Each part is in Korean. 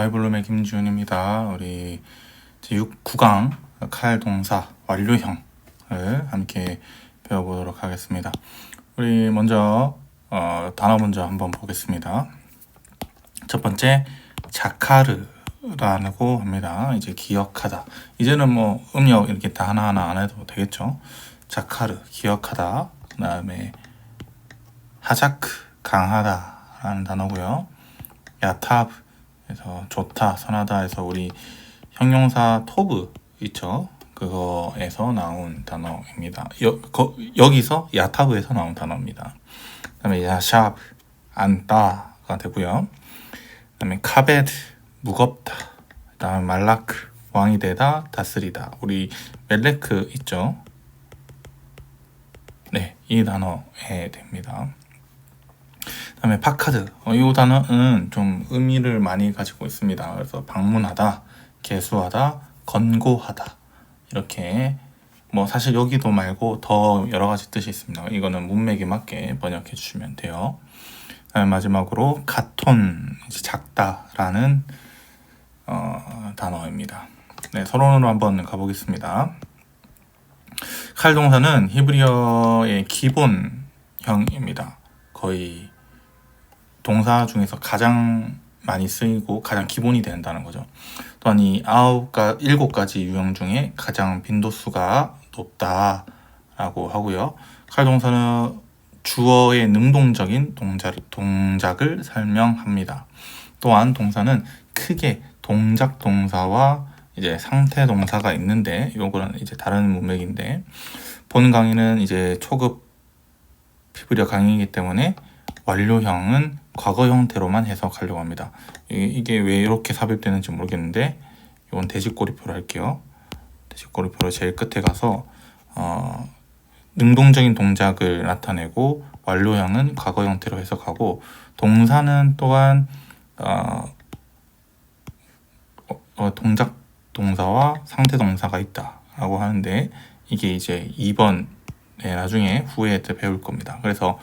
바이블룸의 김지훈입니다. 우리 제9강 칼동사 완료형을 함께 배워보도록 하겠습니다. 우리 먼저 단어 먼저 한번 보겠습니다. 첫 번째 자카르라고 합니다. 이제 기억하다. 이제는 뭐 음력 이렇게 다 하나하나 안 해도 되겠죠. 자카르 기억하다. 그 다음에 하자크 강하다라는 단어고요. 야타브 그래서 좋다, 선하다 해서 우리 형용사 토브 있죠? 그거에서 나온 단어입니다. 여기서 야타브에서 나온 단어입니다. 그 다음에 야샵, 안다가 되고요. 그 다음에 카베드, 무겁다. 그 다음에 말라크, 왕이 되다, 다스리다. 우리 멜레크 있죠? 네, 이 단어에 됩니다. 그 다음에 파카드, 이 단어는 좀 의미를 많이 가지고 있습니다. 그래서 방문하다, 개수하다, 건고하다 이렇게 뭐 사실 여기도 말고 더 여러 가지 뜻이 있습니다. 이거는 문맥에 맞게 번역해 주시면 돼요. 그다음에 마지막으로 카톤, 작다라는 단어입니다. 네, 서론으로 한번 가보겠습니다. 칼 동사는 히브리어의 기본형입니다. 거의 동사 중에서 가장 많이 쓰이고 가장 기본이 된다는 거죠. 또한 이 7가지 유형 중에 가장 빈도수가 높다라고 하고요. 칼 동사는 주어의 능동적인 동작을 설명합니다. 또한 동사는 크게 동작 동사와 이제 상태 동사가 있는데 요거는 이제 다른 문맥인데 본 강의는 이제 초급 히브리어 강의이기 때문에 완료형은 과거 형태로만 해석하려고 합니다. 이게 왜 이렇게 삽입되는지 모르겠는데 이건 대집고리표로 할게요. 대집고리표로 제일 끝에 가서 능동적인 동작을 나타내고 완료형은 과거 형태로 해석하고 동사는 또한 동작 동사와 상태 동사가 있다라고 하는데 이게 이제 2번 나중에 후에 배울 겁니다. 그래서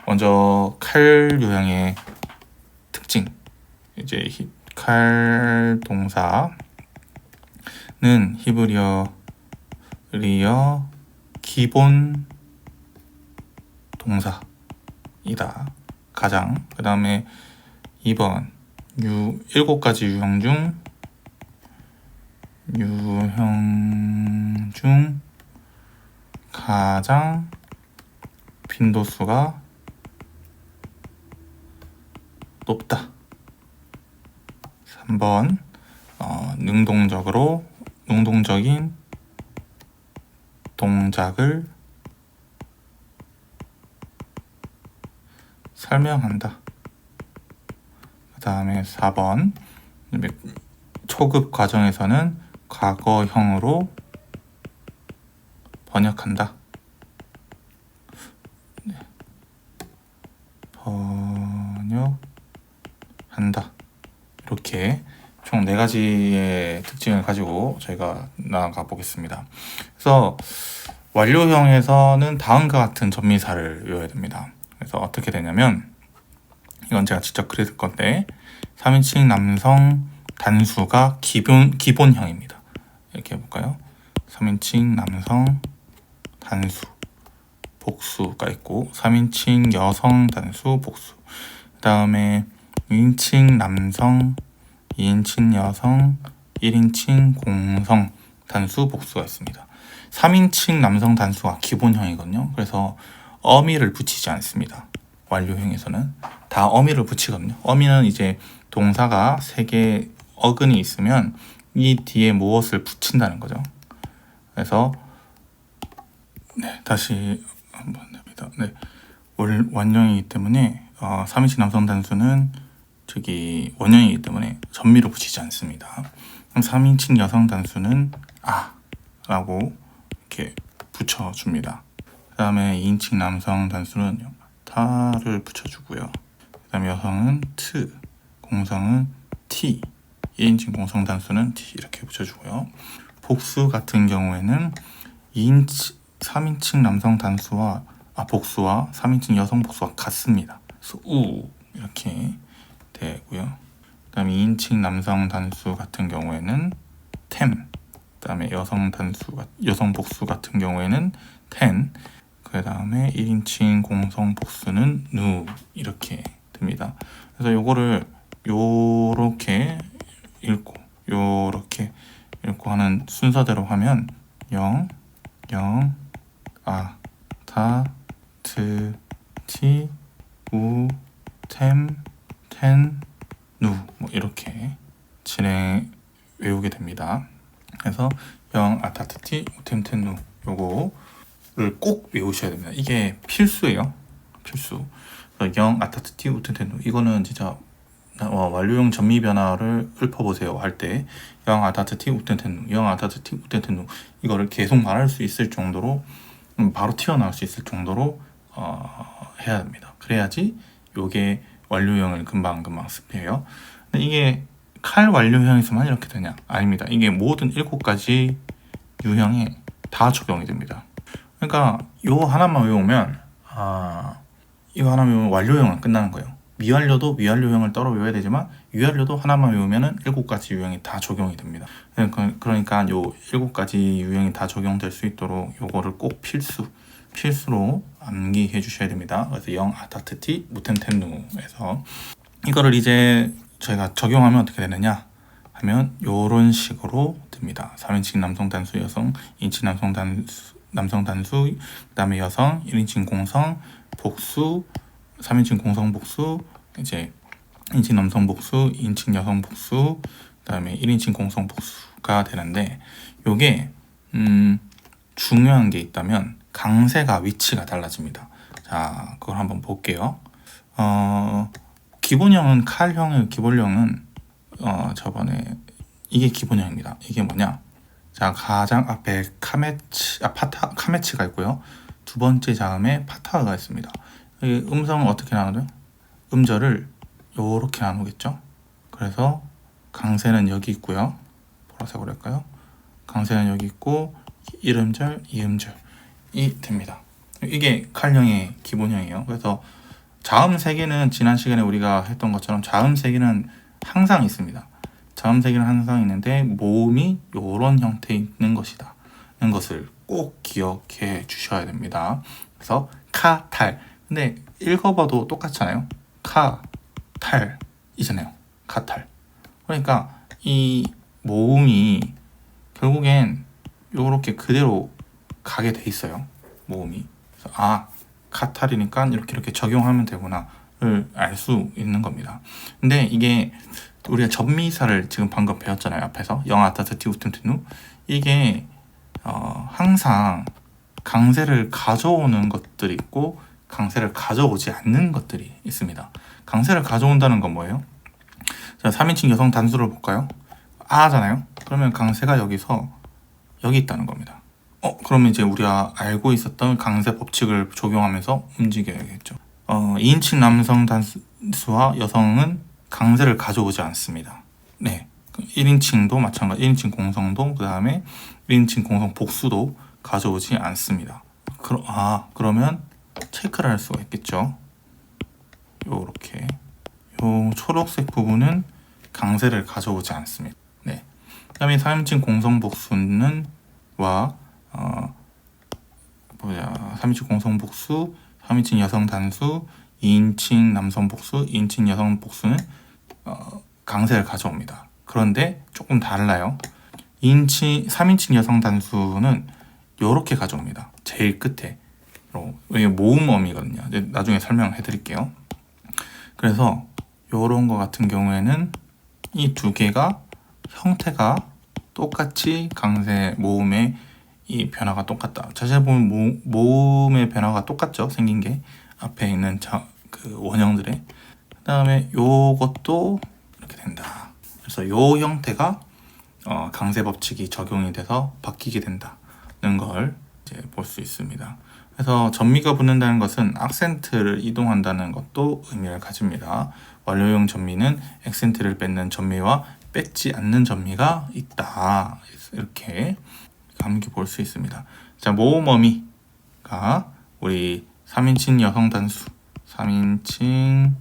먼저 칼 유형의 특징, 이제 칼 동사는 히브리어 기본 동사이다. 가장. 그 다음에 2번 7가지 유형 중 가장 빈도수가 높다. 3번 능동적인 동작을 설명한다. 그 다음에 4번 초급 과정에서는 과거형으로 번역한다. 번역한다. 이렇게 총 4가지의 특징을 가지고 저희가 나아가 보겠습니다. 그래서 완료형에서는 다음과 같은 접미사를 외워야 됩니다. 그래서 어떻게 되냐면 이건 제가 직접 그릴 건데 3인칭 남성 단수가 기본형입니다. 이렇게 해볼까요? 3인칭 남성 단수 복수가 있고 3인칭 여성 단수 복수 그 다음에 2인칭 남성 2인칭 여성 1인칭 공성 단수 복수가 있습니다. 3인칭 남성 단수가 기본형이거든요. 그래서 어미를 붙이지 않습니다. 완료형에서는 다 어미를 붙이거든요. 어미는 이제 동사가 3개 어근이 있으면 이 뒤에 무엇을 붙인다는 거죠. 그래서 다시 한번 해봅니다. 원형이기 때문에 3인칭 남성 단수는 원형이기 때문에 전미를 붙이지 않습니다. 그럼 3인칭 여성 단수는 라고 이렇게 붙여줍니다. 그 다음에 2인칭 남성 단수는 타를 붙여주고요. 그 다음에 여성은 트, 공성은 티, 1인칭 공성 단수는 티 이렇게 붙여주고요. 복수 같은 경우에는 3인칭 남성 단수와 복수와 3인칭 여성 복수와 같습니다. 그래서 우 이렇게 되고요. 그다음에 2인칭 남성 단수 같은 경우에는 템, 그다음에 여성 복수 같은 경우에는 텐, 그다음에 1인칭 공성 복수는 누 이렇게 됩니다. 그래서 요거를 요렇게 읽고 요렇게 읽고 하는 순서대로 하면 0, 0, 아, 다, 트, 티, 우, 템, 텐, 누 뭐 이렇게 외우게 됩니다. 그래서 0, 아타트티, 우템텐누 요거를 꼭 외우셔야 됩니다. 이게 필수예요. 필수. 0, 아타트티, 우템텐누 이거는 진짜 완료형 전미 변화를 읊어보세요 할 때 0, 아타트티, 우템텐누 0, 아타트티, 우템텐누 이거를 계속 말할 수 있을 정도로 바로 튀어나올 수 있을 정도로 해야 됩니다. 그래야지 요게 완료형을 금방 습해요. 근데 이게 칼 완료형에서만 이렇게 되냐? 아닙니다. 이게 모든 7가지 유형에 다 적용이 됩니다. 그러니까 요 하나만 외우면 이거 하나 외우면 완료형은 끝나는 거예요. 미완료도 미완료형을 따로 외워야 되지만 위완료도 하나만 외우면은 7가지 유형이 다 적용이 됩니다. 그러니까 요 7가지 유형이 다 적용될 수 있도록 요거를 꼭 필수로 암기해 주셔야 됩니다. 그래서 0, 아타트티, 무템템누에서 이거를 이제 저희가 적용하면 어떻게 되느냐 하면 요런 식으로 됩니다. 3인칭 남성 단수 여성, 2인칭 남성 단수, 그 다음에 여성, 1인칭 공성, 복수, 3인칭 공성 복수, 이제 1인칭 남성 복수, 2인칭 여성 복수, 그 다음에 1인칭 공성 복수가 되는데 요게 중요한 게 있다면 강세가 위치가 달라집니다. 자, 그걸 한번 볼게요. 기본형은 칼형의 기본형은 저번에 이게 기본형입니다. 이게 뭐냐? 자, 가장 앞에 카메치가 있고요. 두 번째 자음에 파타가 있습니다. 이 음성은 어떻게 나누죠? 음절을 요렇게 나누겠죠? 그래서 강세는 여기 있고요. 보라색으로 할까요? 강세는 여기 있고 이음절, 이음절이 됩니다. 이게 칼형의 기본형이에요. 그래서 자음 3개는 지난 시간에 우리가 했던 것처럼 자음 3개는 항상 있습니다. 자음 3개는 항상 있는데 모음이 이런 형태에 있는 것이다 는 것을 꼭 기억해 주셔야 됩니다. 그래서 카, 탈. 근데 읽어봐도 똑같잖아요. 카, 탈 이잖아요. 카, 탈. 그러니까 이 모음이 결국엔 이렇게 그대로 가게 돼 있어요. 모음이. 그래서 카탈이니까 이렇게 적용하면 되구나를 알 수 있는 겁니다. 근데 이게 우리가 전미사를 지금 방금 배웠잖아요. 앞에서 영아타트티 우템트누 이게 항상 강세를 가져오는 것들이 있고 강세를 가져오지 않는 것들이 있습니다. 강세를 가져온다는 건 뭐예요? 자, 3인칭 여성 단수를 볼까요? 아잖아요. 그러면 강세가 여기서 여기 있다는 겁니다. 그러면 이제 우리가 알고 있었던 강세 법칙을 적용하면서 움직여야겠죠. 2인칭 남성 단수와 여성은 강세를 가져오지 않습니다. 네. 1인칭도 마찬가지, 1인칭 공성도, 그 다음에 1인칭 공성 복수도 가져오지 않습니다. 그러면 체크를 할 수가 있겠죠. 요렇게. 요 초록색 부분은 강세를 가져오지 않습니다. 네. 그 다음에 3인칭 공성 복수는 3인칭 공성 복수, 3인칭 여성 단수, 2인칭 남성 복수, 2인칭 여성 복수는 강세를 가져옵니다. 그런데 조금 달라요. 3인칭 여성 단수는 이렇게 가져옵니다. 제일 끝에. 이게 모음어미거든요. 나중에 설명해 드릴게요. 그래서 이런 거 같은 경우에는 이 두 개가 형태가 똑같이 강세 모음의 이 변화가 똑같다. 자세히 보면 모음의 변화가 똑같죠. 생긴 게 앞에 있는 그 원형들의. 그 다음에 요것도 이렇게 된다. 그래서 요 형태가 강세 법칙이 적용이 돼서 바뀌게 된다는 걸 이제 볼 수 있습니다. 그래서 전미가 붙는다는 것은 악센트를 이동한다는 것도 의미를 가집니다. 완료형 전미는 액센트를 뺏는 전미와 뺏지 않는 전미가 있다. 이렇게 암기 볼 수 있습니다. 자, 모음어미가 우리 3인칭 여성 단수, 3인칭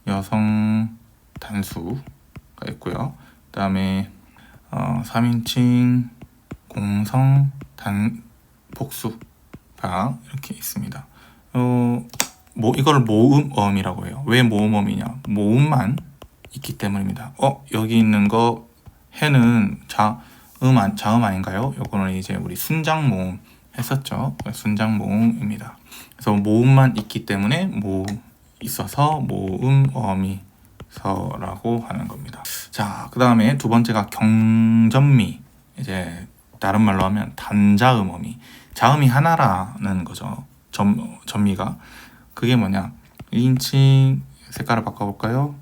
여성 단수 있고요. 그다음에 3인칭 공성 복수가 이렇게 있습니다. 이걸 모음어음이라고 해요. 왜 모음어음이냐? 모음만 있기 때문입니다. 여기 있는 거 해는 자음 아닌가요? 요거는 이제 우리 순장 모음 했었죠. 순장 모음입니다. 그래서 모음만 있기 때문에 있어서 모음어미서라고 하는 겁니다. 자, 그 다음에 두 번째가 경전미. 이제 다른 말로 하면 단자음어미. 자음이 하나라는 거죠. 전미가. 그게 뭐냐? 2인칭 색깔을 바꿔볼까요?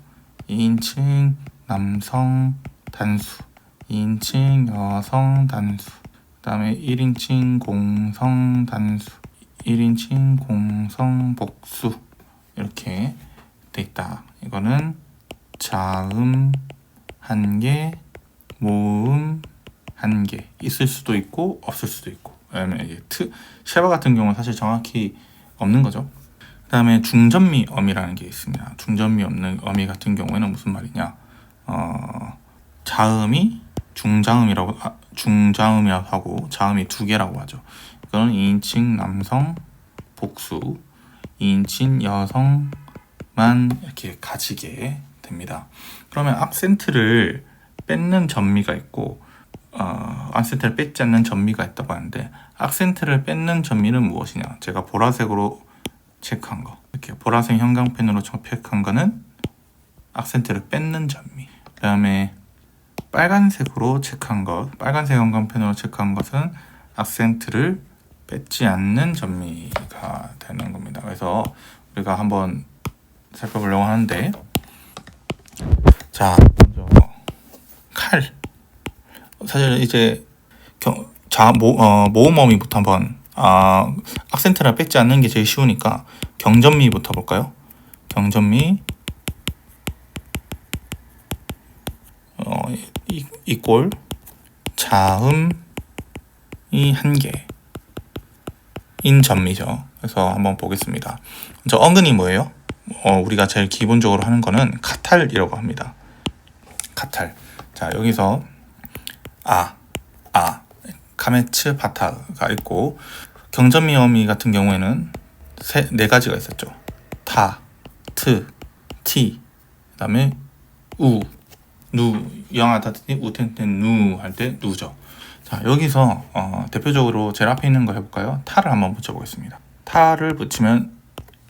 2인칭 남성 단수, 2인칭 여성 단수, 그 다음에 1인칭 공성 단수, 1인칭 공성 복수 이렇게 돼 있다. 이거는 자음 한 개, 모음 한 개 있을 수도 있고 없을 수도 있고. 왜냐면 이게 쉐바 같은 경우는 사실 정확히 없는 거죠. 그 다음에 중전미 어미라는 게 있습니다. 중전미 없는 어미 같은 경우에는 무슨 말이냐? 자음이 중자음이라고 하고 자음이 두 개라고 하죠. 이거는 2인칭 남성 복수, 2인칭 여성만 이렇게 가지게 됩니다. 그러면 악센트를 뺏는 전미가 있고 악센트를 뺏지 않는 전미가 있다고 하는데, 악센트를 뺏는 전미는 무엇이냐? 제가 보라색으로 체크한 거, 이렇게 보라색 형광펜으로 체크한 거는 악센트를 뺏는 전미. 그 다음에 빨간색으로 체크한 것, 빨간색 형광펜으로 체크한 것은 악센트를 뺏지 않는 전미가 되는 겁니다. 그래서 우리가 한번 살펴보려고 하는데, 자, 먼저 칼. 사실 이제 모음어미부터 한번 악센트를 뺏지 않는 게 제일 쉬우니까 경전미부터 볼까요? 경전미 이꼴 자음이 한 개인 전미죠. 그래서 한번 보겠습니다. 먼저 어근이 뭐예요? 우리가 제일 기본적으로 하는 거는 카탈이라고 합니다. 카탈. 자, 여기서 카메츠 바타가 있고, 경전미어미 같은 경우에는 네 가지가 있었죠. 타, 트, 티, 그 다음에 누, 영아다트니 우텐텐 누 할 때 누죠. 자, 여기서 대표적으로 제일 앞에 있는 거 해볼까요? 타를 한번 붙여보겠습니다. 타를 붙이면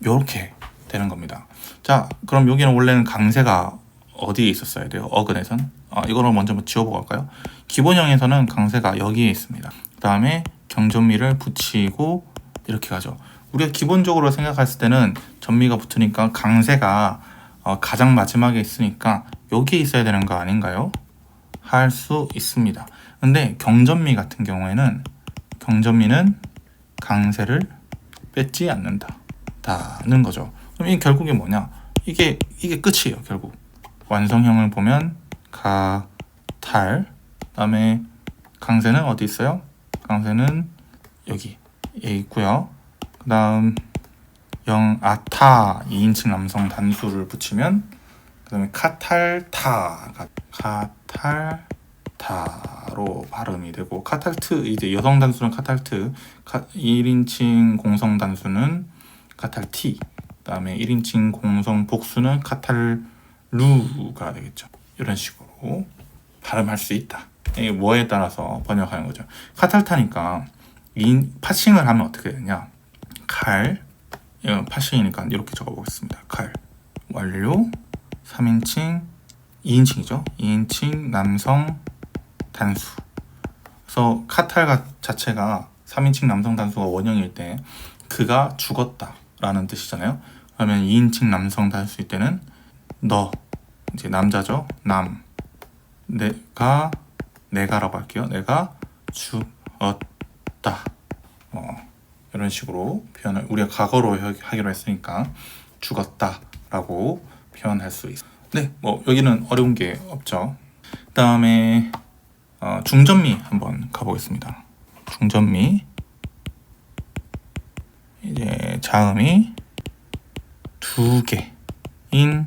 이렇게 되는 겁니다. 자, 그럼 여기는 원래는 강세가 어디에 있었어야 돼요? 어근에선? 이거를 먼저 지워보고 갈까요? 기본형에서는 강세가 여기에 있습니다. 그 다음에 경전미를 붙이고 이렇게 가죠. 우리가 기본적으로 생각했을 때는 전미가 붙으니까 강세가 가장 마지막에 있으니까 여기에 있어야 되는 거 아닌가요? 할 수 있습니다. 근데 경전미 같은 경우에는 경전미는 강세를 뺏지 않는다는 거죠. 그럼 이 결국에 뭐냐? 이게 끝이에요. 결국 완성형을 보면 카탈, 그다음에 강세는 어디 있어요? 강세는 여기에 있고요. 그 다음 타 2인칭 남성 단수를 붙이면, 그 다음에 카탈타로 발음이 되고, 카탈트 이제 여성 단수는 카탈트, 1인칭 공성 단수는 카탈티, 그 다음에 1인칭 공성 복수는 카탈루가 되겠죠. 이런 식으로 발음할 수 있다. 이게 뭐에 따라서 번역하는 거죠. 카탈타니까 파싱을 하면 어떻게 되냐? 칼, 파싱이니까 이렇게 적어보겠습니다. 칼 완료 3인칭 2인칭이죠. 2인칭 남성 단수. 그래서 카탈 자체가 3인칭 남성 단수가 원형일 때 그가 죽었다 라는 뜻이잖아요. 그러면 2인칭 남성 단수일 때는 너, 이제 남자죠. 내가라고 할게요. 내가 죽었다. 이런 식으로 표현을, 우리가 과거로 하기로 했으니까 죽었다라고 표현할 수 있어요. 네, 여기는 어려운 게 없죠. 그 다음에 중전미 한번 가보겠습니다. 중전미, 이제 자음이 두 개인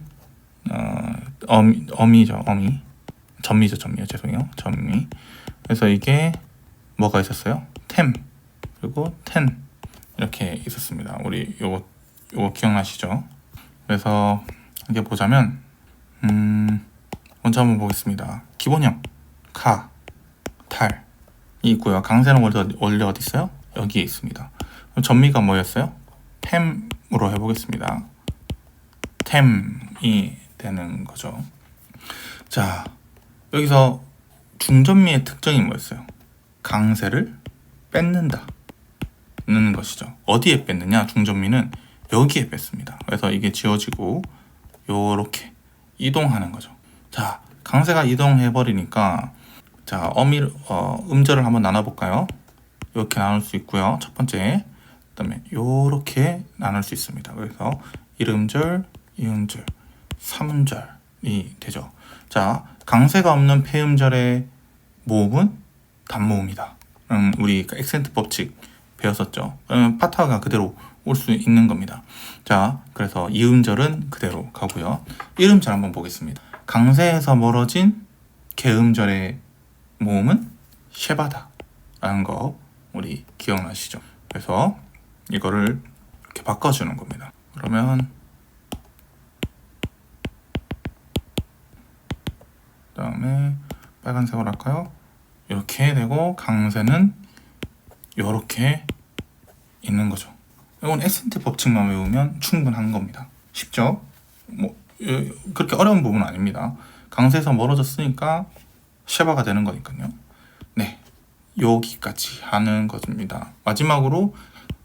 어미죠. 어미. 전미죠, 전미요. 죄송해요. 전미. 그래서 이게 뭐가 있었어요? 템 그리고 텐 이렇게 있었습니다. 우리 요거 기억나시죠? 그래서 이게 보자면 먼저 한번 보겠습니다. 기본형 카, 탈이 있고요. 강세는 원래 어디 있어요? 여기에 있습니다. 그럼 전미가 뭐였어요? 템으로 해보겠습니다. 템이 되는 거죠. 자, 여기서 중전미의 특징이 뭐였어요? 강세를 뺏는다 는 것이죠. 어디에 뺐느냐? 중전미는 여기에 뺐습니다. 그래서 이게 지워지고 요렇게 이동하는 거죠. 자, 강세가 이동해 버리니까 자, 음절을 한번 나눠 볼까요? 이렇게 나눌 수 있고요. 첫 번째, 그다음에 요렇게 나눌 수 있습니다. 그래서 1음절, 2음절, 3음절이 되죠. 자, 강세가 없는 폐음절의 모음은 단모음이다. 우리 액센트 법칙 배웠었죠. 파타가 그대로 올 수 있는 겁니다. 자, 그래서 2음절은 그대로 가고요. 1음절 한번 보겠습니다. 강세에서 멀어진 개음절의 모음은 쉐바다 라는 거 우리 기억나시죠? 그래서 이거를 이렇게 바꿔주는 겁니다. 그러면 그 다음에 빨간색으로 할까요? 이렇게 되고 강세는 이렇게 있는 거죠. 이건 액센트 법칙만 외우면 충분한 겁니다. 쉽죠? 뭐 그렇게 어려운 부분은 아닙니다. 강세에서 멀어졌으니까 쉐바가 되는 거니까요. 네, 여기까지 하는 것입니다. 마지막으로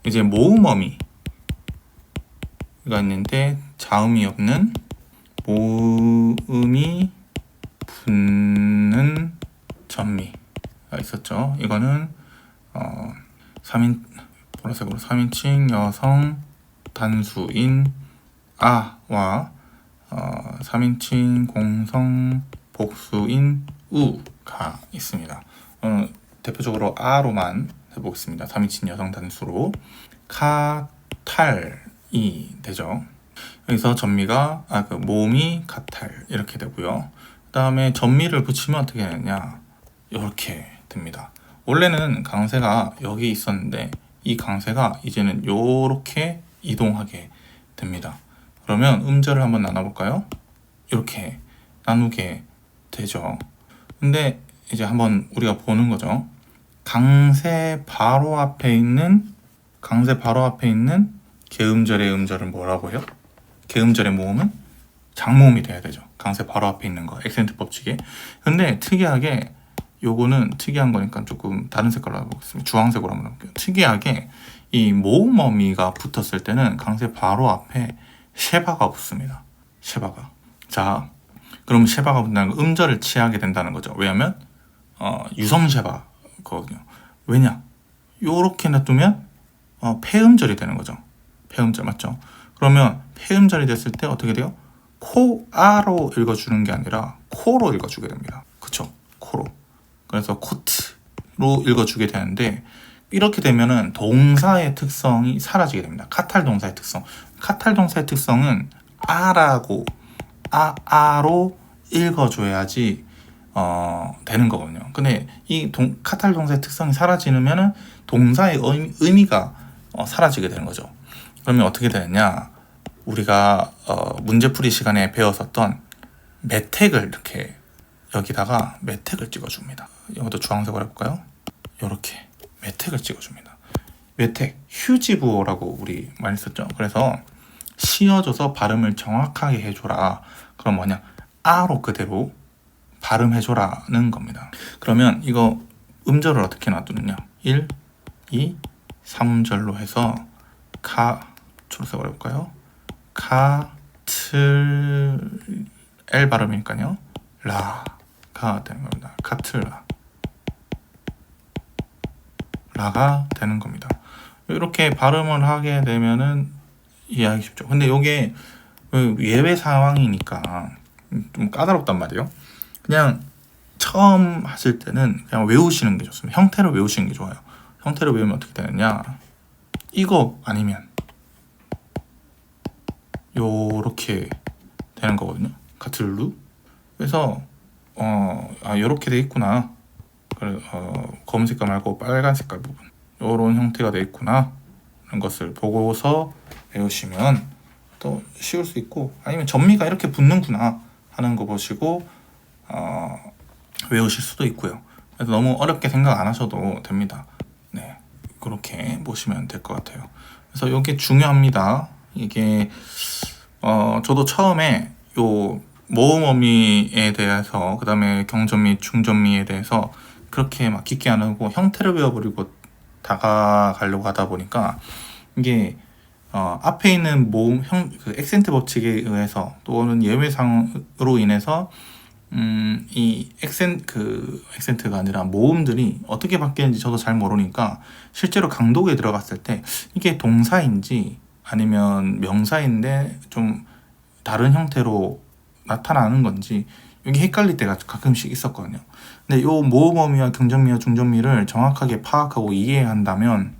이제 모음어미가 있는데 자음이 없는 모음이 붙는 전미가 있었죠. 이거는 3인 보라색으로 3인칭 여성 단수인 아와 3인칭 공성 복수인 우가 있습니다. 대표적으로 아로만 해보겠습니다. 3인칭 여성 단수로 카탈이 되죠. 여기서 전미가 그 모음이 카탈 이렇게 되고요. 그 다음에 전미를 붙이면 어떻게 되느냐 이렇게 됩니다. 원래는 강세가 여기 있었는데 이 강세가 이제는 이렇게 이동하게 됩니다. 그러면 음절을 한번 나눠볼까요? 이렇게 나누게 되죠. 근데 이제 한번 우리가 보는 거죠. 강세 바로 앞에 있는 개음절의 음절은 뭐라고 해요? 개음절의 모음은 장모음이 돼야 되죠. 강세 바로 앞에 있는 거 액센트 법칙에. 근데 특이하게 요거는 특이한 거니까 조금 다른 색깔로 해보겠습니다. 주황색으로 한번 해볼게요. 특이하게 이 모음어미가 붙었을 때는 강세 바로 앞에 쉐바가 붙습니다. 쉐바가. 자, 그럼 쉐바가 붙는다는 건 음절을 취하게 된다는 거죠. 왜냐면 유성 쉐바거든요. 왜냐? 요렇게 놔두면 폐음절이 되는 거죠. 폐음절 맞죠? 그러면 폐음절이 됐을 때 어떻게 돼요? 코아로 읽어주는 게 아니라 코로 읽어주게 됩니다. 그쵸? 코로. 그래서 코트로 읽어주게 되는데 이렇게 되면은 동사의 특성이 사라지게 됩니다. 카탈 동사의 특성. 카탈 동사의 특성은 아로 읽어줘야지 되는 거거든요. 근데 이 카탈 동사의 특성이 사라지면은 동사의 의미가 사라지게 되는 거죠. 그러면 어떻게 되느냐? 우리가 문제풀이 시간에 배웠었던 매택을 이렇게 여기다가 매택을 찍어줍니다. 이것도 주황색으로 해볼까요? 이렇게 매택을 찍어줍니다. 매택, 휴지부호라고 우리 많이 썼죠. 그래서 씌워줘서 발음을 정확하게 해줘라. 그럼 뭐냐? 아로 그대로 발음해줘라는 겁니다. 그러면 이거 음절을 어떻게 놔두느냐? 1, 2, 3음절로 해서 초록색으로 해볼까요? L 발음이니까요. 라가 되는 겁니다. 카틀라. 라가 되는 겁니다. 이렇게 발음을 하게 되면은 이해하기 쉽죠. 근데 이게 예외 상황이니까 좀 까다롭단 말이에요. 그냥 처음 하실 때는 그냥 외우시는 게 좋습니다. 형태로 외우시는 게 좋아요. 형태로 외우면 어떻게 되느냐? 이거 아니면 요렇게 되는 거거든요. 카틀루. 그래서 이렇게 돼 있구나. 그래, 검은 색깔 말고 빨간 색깔 부분 이런 형태가 돼 있구나 하는 것을 보고서 외우시면 또 쉬울 수 있고, 아니면 전미가 이렇게 붙는구나 하는 거 보시고 외우실 수도 있고요. 그래서 너무 어렵게 생각 안 하셔도 됩니다. 네, 그렇게 보시면 될 것 같아요. 그래서 이게 중요합니다. 이게 저도 처음에 요 모음어미에 대해서, 그 다음에 경전미, 중전미에 대해서 그렇게 막 깊게 안 하고 형태를 외워버리고 다가가려고 하다 보니까 이게 앞에 있는 모음 그 액센트 법칙에 의해서 또는 예외상으로 인해서 이 액센트가 아니라 모음들이 어떻게 바뀌는지 저도 잘 모르니까 실제로 강독에 들어갔을 때 이게 동사인지 아니면 명사인데 좀 다른 형태로 나타나는 건지 이게 헷갈릴 때가 가끔씩 있었거든요. 근데 요 모음어미와 경전미와 중전미를 정확하게 파악하고 이해한다면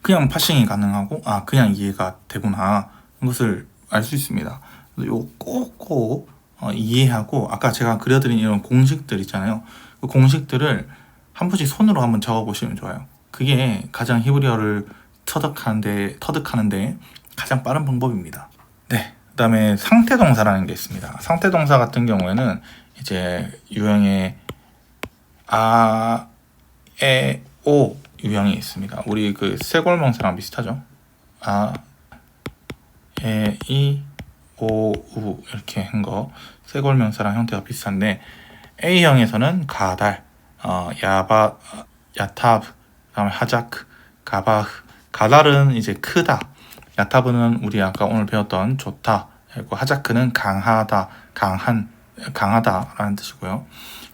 그냥 파싱이 가능하고 그냥 이해가 되구나 하는 것을 알 수 있습니다. 요 꼭꼭 이해하고 아까 제가 그려드린 이런 공식들 있잖아요. 그 공식들을 한 번씩 손으로 한번 적어보시면 좋아요. 그게 가장 히브리어를 터득하는데 가장 빠른 방법입니다. 네, 그 다음에 상태동사라는 게 있습니다. 상태동사 같은 경우에는 이제 유형의 에, 오 유형이 있습니다. 우리 그 쇄골명사랑 비슷하죠. 에, 이, 오, 우 이렇게 한 거 쇄골명사랑 형태가 비슷한데 A형에서는 가달, 야타브, 그다음에 하자크, 가바흐. 가달은 이제 크다, 야타브는 우리 아까 오늘 배웠던 좋다, 그리고 하자크는 강하다, 강하다라는 뜻이고요.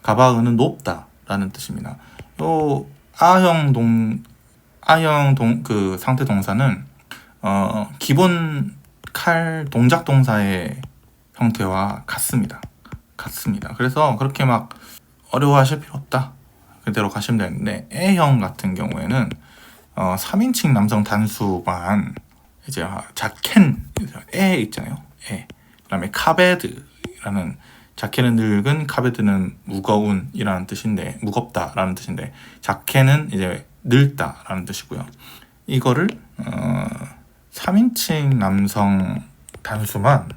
가바흐는 높다라는 뜻입니다. 요 아형 그 상태 동사는 기본 칼 동작 동사의 형태와 같습니다. 그래서 그렇게 막 어려워하실 필요 없다. 그대로 가시면 되는데 A형 같은 경우에는 3인칭 남성 단수만 이제 자켄 에 있잖아요. 그다음에 카베드라는, 자케는 늙은, 카베드는 무거운이라는 뜻인데, 무겁다라는 뜻인데, 자케는 이제 늙다라는 뜻이고요. 이거를 3인칭 남성 단수만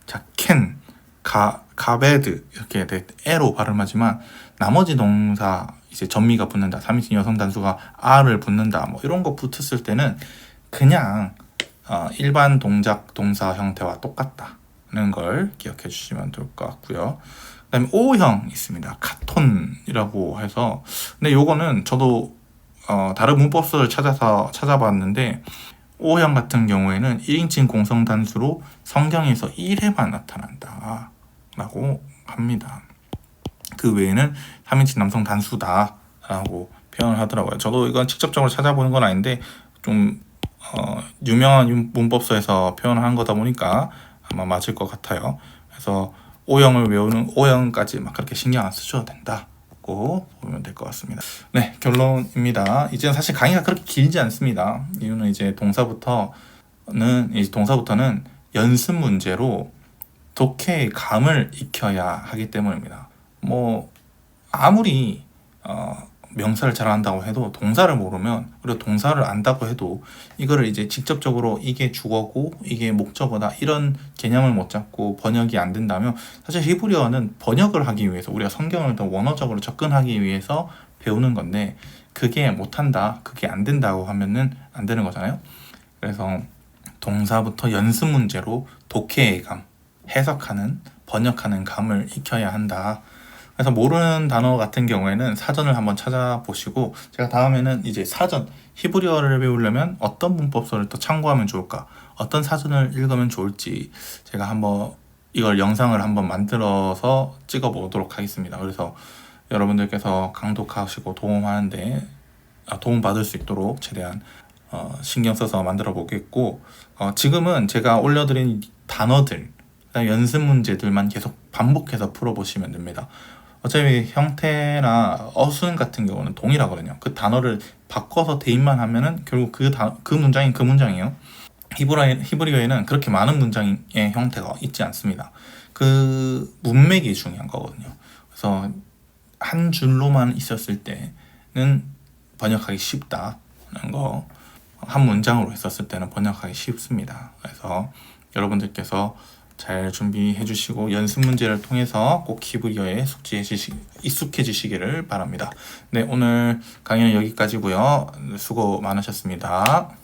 자켄, 가베드 이렇게 에로 발음하지만 나머지 동사 이제 전미가 붙는다, 3인칭 여성 단수가 R을 붙는다, 뭐 이런 거 붙었을 때는 그냥 일반 동작 동사 형태와 똑같다는 걸 기억해 주시면 될 것 같고요. 그 다음에 O형 있습니다. 카톤이라고 해서, 근데 요거는 저도 다른 문법서를 찾아봤는데 O형 같은 경우에는 1인칭 공성 단수로 성경에서 1회만 나타난다 라고 합니다. 그 외에는 3인칭 남성 단수다 라고 표현을 하더라고요. 저도 이건 직접적으로 찾아보는 건 아닌데 좀 유명한 문법서에서 표현한 거다 보니까 아마 맞을 것 같아요. 그래서 O형을 외우는, O형까지 막 그렇게 신경 안 쓰셔도 된다고 보면 될 것 같습니다. 네, 결론입니다. 이제 사실 강의가 그렇게 길지 않습니다. 이유는 이제 동사부터는 연습 문제로 독해의 감을 익혀야 하기 때문입니다. 뭐 아무리 명사를 잘 안다고 해도 동사를 모르면, 그리고 동사를 안다고 해도 이거를 이제 직접적으로 이게 주어고 이게 목적어다 이런 개념을 못 잡고 번역이 안 된다면, 사실 히브리어는 번역을 하기 위해서, 우리가 성경을 더 원어적으로 접근하기 위해서 배우는 건데 그게 못한다, 그게 안 된다고 하면은 안 되는 거잖아요. 그래서 동사부터 연습 문제로 독해의 감, 해석하는, 번역하는 감을 익혀야 한다. 그래서 모르는 단어 같은 경우에는 사전을 한번 찾아보시고, 제가 다음에는 이제 사전, 히브리어를 배우려면 어떤 문법서를 또 참고하면 좋을까, 어떤 사전을 읽으면 좋을지 제가 한번 이걸 영상을 한번 만들어서 찍어 보도록 하겠습니다. 그래서 여러분들께서 강독하시고 도움 받을 수 있도록 최대한 신경 써서 만들어 보겠고, 지금은 제가 올려드린 단어들, 연습 문제들만 계속 반복해서 풀어보시면 됩니다. 어차피 형태나 어순 같은 경우는 동일하거든요. 그 단어를 바꿔서 대입만 하면은 결국 그 문장이 그 문장이에요. 히브리어에는 그렇게 많은 문장의 형태가 있지 않습니다. 그 문맥이 중요한 거거든요. 그래서 한 줄로만 있었을 때는 번역하기 쉽다는 거, 한 문장으로 있었을 때는 번역하기 쉽습니다. 그래서 여러분들께서 잘 준비해 주시고 연습 문제를 통해서 꼭 히브리어에 익숙해지시기를 바랍니다. 네, 오늘 강의는 여기까지고요. 수고 많으셨습니다.